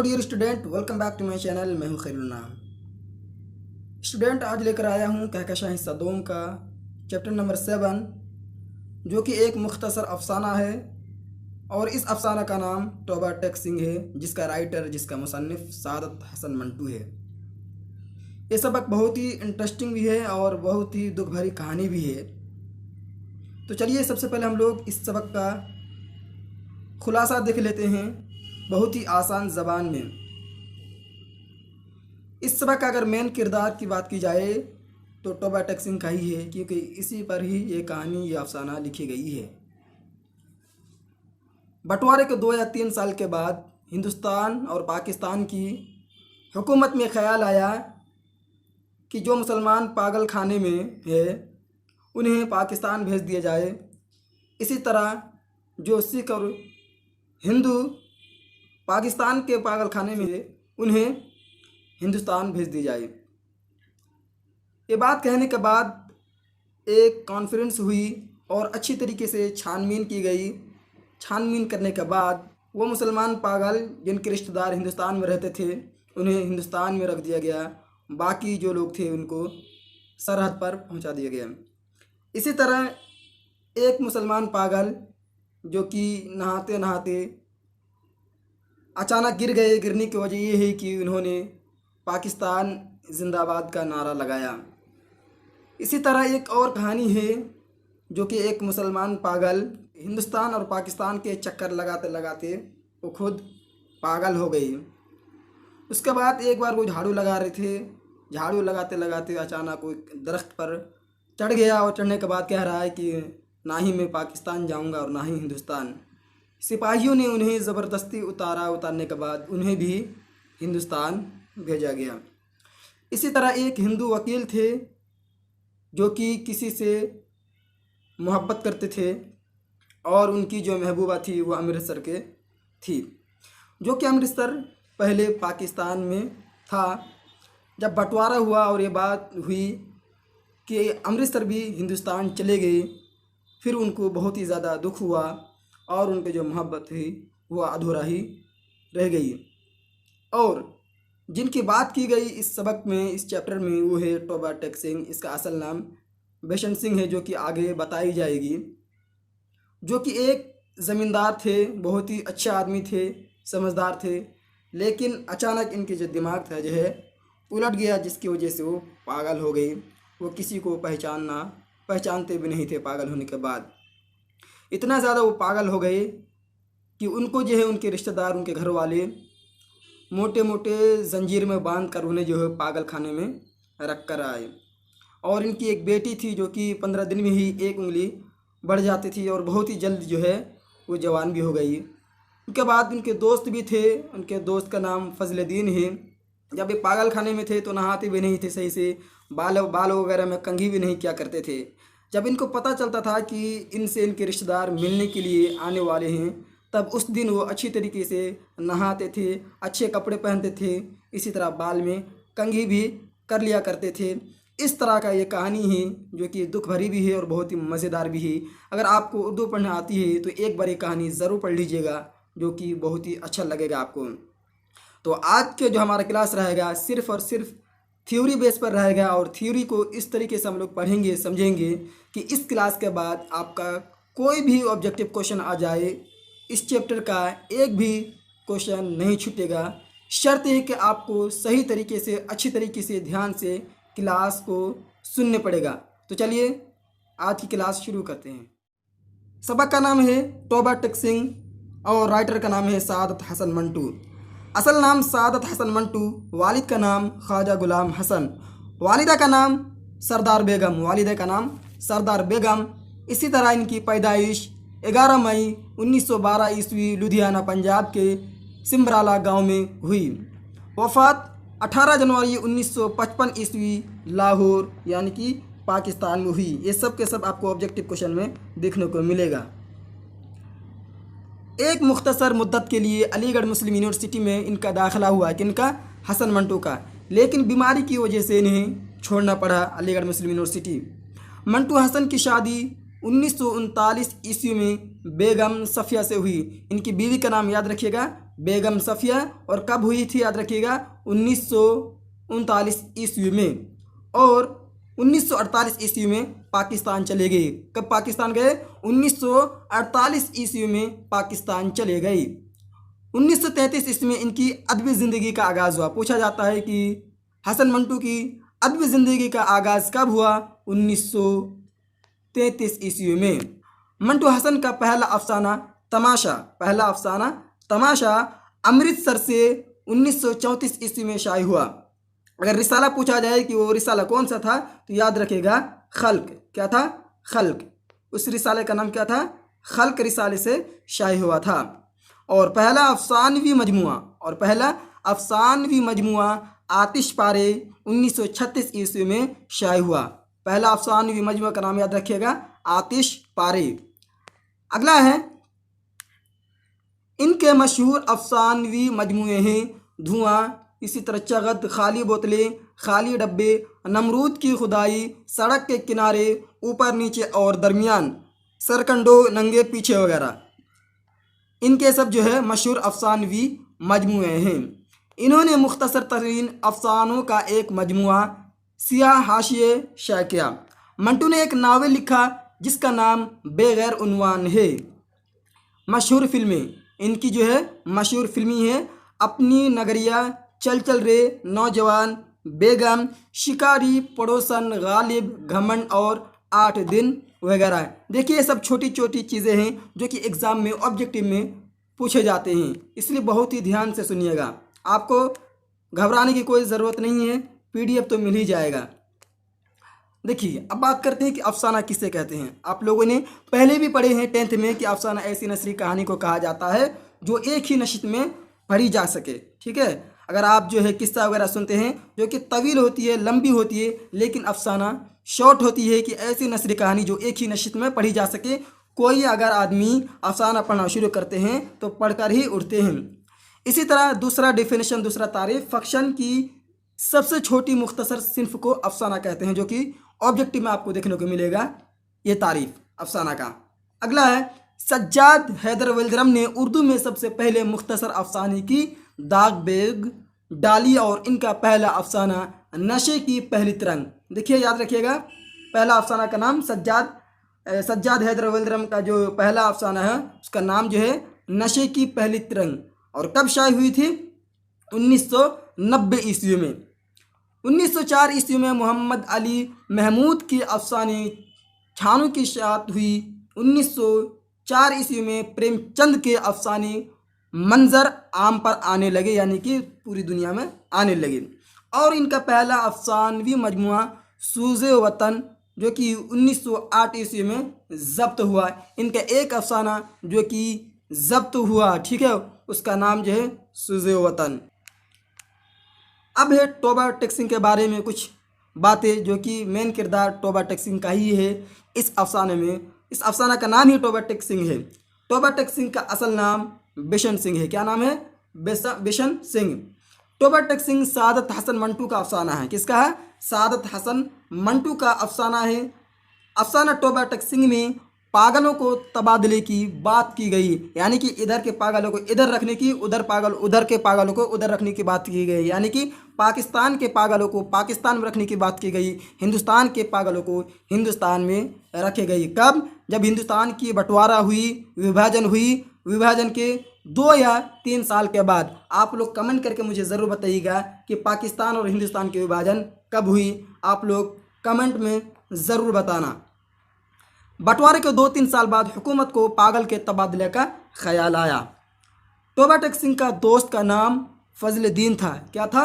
Hello dear student, welcome back to my channel. मैं हूं खैरुल नाम। स्टूडेंट, आज लेकर आया हूं कहकशां हिस्सा 2 का चैप्टर नंबर 7, जो कि एक मुख्तसर अफसाना है। और इस अफसाना का नाम तौबा टेक सिंह है, जिसका राइटर, जिसका मुसन्निफ सादत हसन मंटू है। ये सबक बहुत ही इंटरेस्टिंग भी है और बहुत ही दुख भरी कहानी भी है। तो चलिए सबसे पहले हम लोग इस सबक का खुलासा देख लेते हैं बहुत ही आसान ज़बान में। इस सबक का अगर मेन किरदार की बात की जाए तो तौबा टेक सिंह का ही है, क्योंकि इसी पर ही ये कहानी, ये अफसाना लिखी गई है। बंटवारे के 2 या 3 साल के बाद हिंदुस्तान और पाकिस्तान की हुकूमत में ख्याल आया कि जो मुसलमान पागल खाने में है उन्हें पाकिस्तान भेज दिया जाए। इसी तरह जो सिख और हिंदू पाकिस्तान के पागल खाने में है उन्हें हिंदुस्तान भेज दी जाए। ये बात कहने के बाद एक कॉन्फ्रेंस हुई और अच्छी तरीके से छानबीन की गई। छानबीन करने के बाद वो मुसलमान पागल जिनके रिश्तेदार हिंदुस्तान में रहते थे उन्हें हिंदुस्तान में रख दिया गया। बाकी जो लोग थे उनको सरहद पर पहुंचा दिया गया। इसी तरह एक मुसलमान पागल जो कि नहाते नहाते अचानक गिर गए। गिरने की वजह ये है कि उन्होंने पाकिस्तान जिंदाबाद का नारा लगाया। इसी तरह एक और कहानी है जो कि एक मुसलमान पागल हिंदुस्तान और पाकिस्तान के चक्कर लगाते लगाते वो खुद पागल हो गई। उसके बाद एक बार वो झाड़ू लगा रहे थे। झाड़ू लगाते लगाते अचानक वो एक दरख्त पर चढ़ गया और चढ़ने के बाद कह रहा है कि ना ही मैं पाकिस्तान जाऊंगा और ना ही हिंदुस्तान। सिपाहियों ने उन्हें ज़बरदस्ती उतारा। उतारने के बाद उन्हें भी हिंदुस्तान भेजा गया। इसी तरह एक हिंदू वकील थे जो कि किसी से मोहब्बत करते थे और उनकी जो महबूबा थी वो अमृतसर के थी, जो कि अमृतसर पहले पाकिस्तान में था। जब बंटवारा हुआ और ये बात हुई कि अमृतसर भी हिंदुस्तान चले गए, फिर उनको बहुत ही ज़्यादा दुख हुआ और उनकी जो मोहब्बत थी वो अधूरा ही रह गई। और जिनकी बात की गई इस सबक में, इस चैप्टर में, वो है तौबा टेक सिंह। इसका असल नाम बेशन सिंह है, जो कि आगे बताई जाएगी। जो कि एक ज़मींदार थे, बहुत ही अच्छे आदमी थे, समझदार थे, लेकिन अचानक इनके जो दिमाग था जो है उलट गया, जिसकी वजह से वो पागल हो गई। वो किसी को पहचानते भी नहीं थे। पागल होने के बाद इतना ज़्यादा वो पागल हो गए कि उनको जो है उनके रिश्तेदार, उनके घर वाले मोटे मोटे जंजीर में बांध कर उन्हें जो है पागल खाने में रख कर आए। और इनकी एक बेटी थी जो कि 15 दिन में ही 1 उंगली बढ़ जाती थी और बहुत ही जल्द जो है वो जवान भी हो गई। उनके बाद उनके दोस्त भी थे। उनके दोस्त का नाम फजलुद्दीन है। जब ये पागल खाने में थे तो नहाते भी नहीं थे सही से, बाल वगैरह में कंघी भी नहीं किया करते थे। जब इनको पता चलता था कि इनसे इनके रिश्तेदार मिलने के लिए आने वाले हैं, तब उस दिन वो अच्छी तरीके से नहाते थे, अच्छे कपड़े पहनते थे, इसी तरह बाल में कंघी भी कर लिया करते थे। इस तरह का ये कहानी है जो कि दुख भरी भी है और बहुत ही मज़ेदार भी है। अगर आपको उर्दू पढ़ना आती है तो एक बार ये कहानी ज़रूर पढ़ लीजिएगा, जो कि बहुत ही अच्छा लगेगा आपको। तो आज के जो हमारा क्लास रहेगा सिर्फ़ और सिर्फ थ्योरी बेस पर रहेगा और थ्योरी को इस तरीके से हम लोग पढ़ेंगे, समझेंगे कि इस क्लास के बाद आपका कोई भी ऑब्जेक्टिव क्वेश्चन आ जाए, इस चैप्टर का एक भी क्वेश्चन नहीं छूटेगा। शर्त है कि आपको सही तरीके से, अच्छी तरीके से, ध्यान से क्लास को सुनने पड़ेगा। तो चलिए आज की क्लास शुरू करते हैं। सबक का नाम है तौबा टेक सिंह और राइटर का नाम है सादत हसन मंटू। असल नाम सादत हसन मंटू, वालिद का नाम ख्वाजा गुलाम हसन, वालिदा का नाम सरदार बेगम, वालिदा का नाम सरदार बेगम। इसी तरह इनकी पैदाइश 11 मई 1912 ईस्वी लुधियाना पंजाब के सिमराला गांव में हुई। वफ़ात 18 जनवरी 1955 ईस्वी लाहौर यानी कि पाकिस्तान में हुई। ये सब के सब आपको ऑब्जेक्टिव क्वेश्चन में देखने को मिलेगा। एक मुख्तसर मुद्दत के लिए अलीगढ़ मुस्लिम यूनिवर्सिटी में इनका दाखिला हुआ, किनका? हसन मंटू का। लेकिन बीमारी की वजह से इन्हें छोड़ना पड़ा अलीगढ़ मुस्लिम यूनिवर्सिटी। मंटू हसन की शादी 1939 ईस्वी में बेगम सफ़िया से हुई। इनकी बीवी का नाम याद रखिएगा, बेगम सफ़िया। और कब हुई थी याद रखिएगा 1939 ईस्वी में। और 1948 ईस्वी में पाकिस्तान चले गए। कब पाकिस्तान गए? 1948 ईस्वी में पाकिस्तान चले गए। 1933 ईस्वी में इनकी अदबी ज़िंदगी का आगाज़ हुआ। पूछा जाता है कि हसन मंटू की अदबी ज़िंदगी का आगाज़ कब हुआ? 1933 ईस्वी में। मंटू हसन का पहला अफसाना तमाशा अमृतसर से 1934 ईस्वी में शाये हुआ। अगर रिसाला पूछा जाए कि वो रिसाला कौन सा था तो याद रखेगा खल्क। क्या था? खल्क। उस रिसाले का नाम क्या था? खल्क रिसाले से शाये हुआ था। और पहला अफसानवी मजमुआ आतिश पारे 1936 ईस्वी में शाये हुआ। पहला अफसानवी मजमुआ का नाम याद रखिएगा आतिश पारे। अगला है, इनके मशहूर अफसानवी मजमुए हैं धुआं, इसी तरह चगत, खाली बोतलें, खाली डब्बे, नमरूद की खुदाई, सड़क के किनारे, ऊपर नीचे और दरमियान, सरकंडो, नंगे पीछे वगैरह। इनके सब जो है मशहूर अफसानवी मजमुए हैं। इन्होंने मुख्तसर तरीन अफसानों का एक मजमुआ सियाह हाशिए शाये किया। मंटू ने एक नावल लिखा जिसका नाम बेगैर उन्वान है। मशहूर फिल्में इनकी जो है मशहूर फिल्मी है अपनी नगरिया, चल चल रे, नौजवान, बेगम, शिकारी, पड़ोसन, गालिब, घमंड और 8 दिन वगैरह। देखिए ये सब छोटी छोटी चीज़ें हैं जो कि एग्ज़ाम में ऑब्जेक्टिव में पूछे जाते हैं, इसलिए बहुत ही ध्यान से सुनिएगा। आपको घबराने की कोई ज़रूरत नहीं है, PDF तो मिल ही जाएगा। देखिए अब बात करते हैं कि अफसाना किसे कहते हैं। आप लोगों ने पहले भी पढ़े हैं 10th में कि अफसाना ऐसी नसरी कहानी को कहा जाता है जो एक ही नशित में पढ़ी जा सके। ठीक है, अगर आप जो है किस्सा वगैरह सुनते हैं जो कि तवील होती है, लंबी होती है, लेकिन अफसाना शॉर्ट होती है कि ऐसी नसरी कहानी जो एक ही नशित में पढ़ी जा सके। कोई अगर आदमी अफसाना पढ़ना शुरू करते हैं तो पढ़कर ही उठते हैं। इसी तरह दूसरा डेफिनेशन, दूसरा तारीफ, फ़क्शन की सबसे छोटी मुख्तसर सिन्फ को अफसाना कहते हैं, जो कि ऑब्जेक्टिव में आपको देखने को मिलेगा ये तारीफ अफसाना का। अगला है, सज्जाद हैदर विल्दरम ने उर्दू में सबसे पहले मुख्तसर अफसाने की दाग बेग डाली और इनका पहला अफसाना नशे की पहली तरंग। देखिए याद रखिएगा, पहला अफसाना का नाम सज्जाद हैदर विल्दरम का जो पहला अफसाना है उसका नाम जो है नशे की पहली तरंग। और कब शाये हुई थी? 1990 ईस्वी में। 1904 ईस्वी में मोहम्मद अली महमूद की अफसाने छानू की शात हुई। 1904 ईस्वी में प्रेमचंद के अफसाने मंजर आम पर आने लगे, यानी कि पूरी दुनिया में आने लगे। और इनका पहला अफसानवी मजमुआ सूज़े वतन जो कि 1908 ईस्वी में ज़ब्त हुआ। इनका एक अफसाना जो कि ज़ब्त हुआ, ठीक है, उसका नाम जो है सूज़े वतन। अब है टोबा टेक सिंह के बारे में कुछ बातें, जो कि मेन किरदार टोबा टेक सिंह का ही है इस अफसाने में। इस अफसाना का नाम ही टोबा टेक सिंह है। टोबा टेक सिंह का असल नाम बिशन सिंह है। क्या नाम है? बिशन सिंह। टोबा टेक सिंह सादत हसन मंटू का अफसाना है। किसका है? सादत हसन मंटू का अफसाना है। अफसाना टोबा टेक सिंह में पागलों को तबादले की बात की गई, यानी कि इधर के पागलों को इधर रखने की, उधर के पागलों को उधर रखने की बात की गई, यानी कि पाकिस्तान के पागलों को पाकिस्तान में रखने की बात की गई, हिंदुस्तान के पागलों को हिंदुस्तान में रखे गई। कब? जब हिंदुस्तान की बंटवारा हुई, विभाजन हुई। विभाजन के 2 या 3 साल के बाद। आप लोग कमेंट करके मुझे ज़रूर बताइएगा कि पाकिस्तान और हिंदुस्तान की विभाजन कब हुई। आप लोग कमेंट में ज़रूर बताना। बंटवारे के 2-3 साल बाद हुकूमत को पागल के तबादले का ख्याल आया। टोबा टेक सिंह का दोस्त का नाम फजल दीन था। क्या था?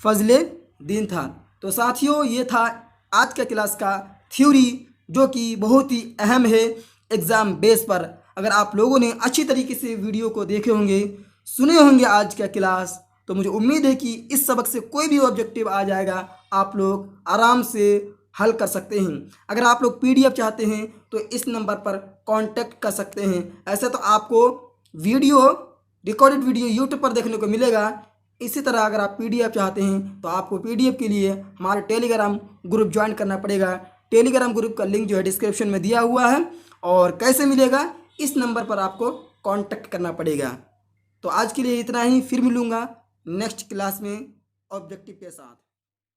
फजल दीन था। तो साथियों, ये था आज का क्लास का थ्योरी, जो कि बहुत ही अहम है एग्ज़ाम बेस पर। अगर आप लोगों ने अच्छी तरीके से वीडियो को देखे होंगे, सुने होंगे आज का क्लास, तो मुझे उम्मीद है कि इस सबक से कोई भी ऑब्जेक्टिव आ जाएगा, आप लोग आराम से हल कर सकते हैं। अगर आप लोग PDF चाहते हैं तो इस नंबर पर कांटेक्ट कर सकते हैं। ऐसे तो आपको रिकॉर्डेड वीडियो YouTube पर देखने को मिलेगा। इसी तरह अगर आप PDF चाहते हैं तो आपको PDF के लिए हमारे टेलीग्राम ग्रुप ज्वाइन करना पड़ेगा। टेलीग्राम ग्रुप का लिंक जो है डिस्क्रिप्शन में दिया हुआ है। और कैसे मिलेगा? इस नंबर पर आपको कांटेक्ट करना पड़ेगा। तो आज के लिए इतना ही, फिर मिलूँगा नेक्स्ट क्लास में ऑब्जेक्टिव के साथ।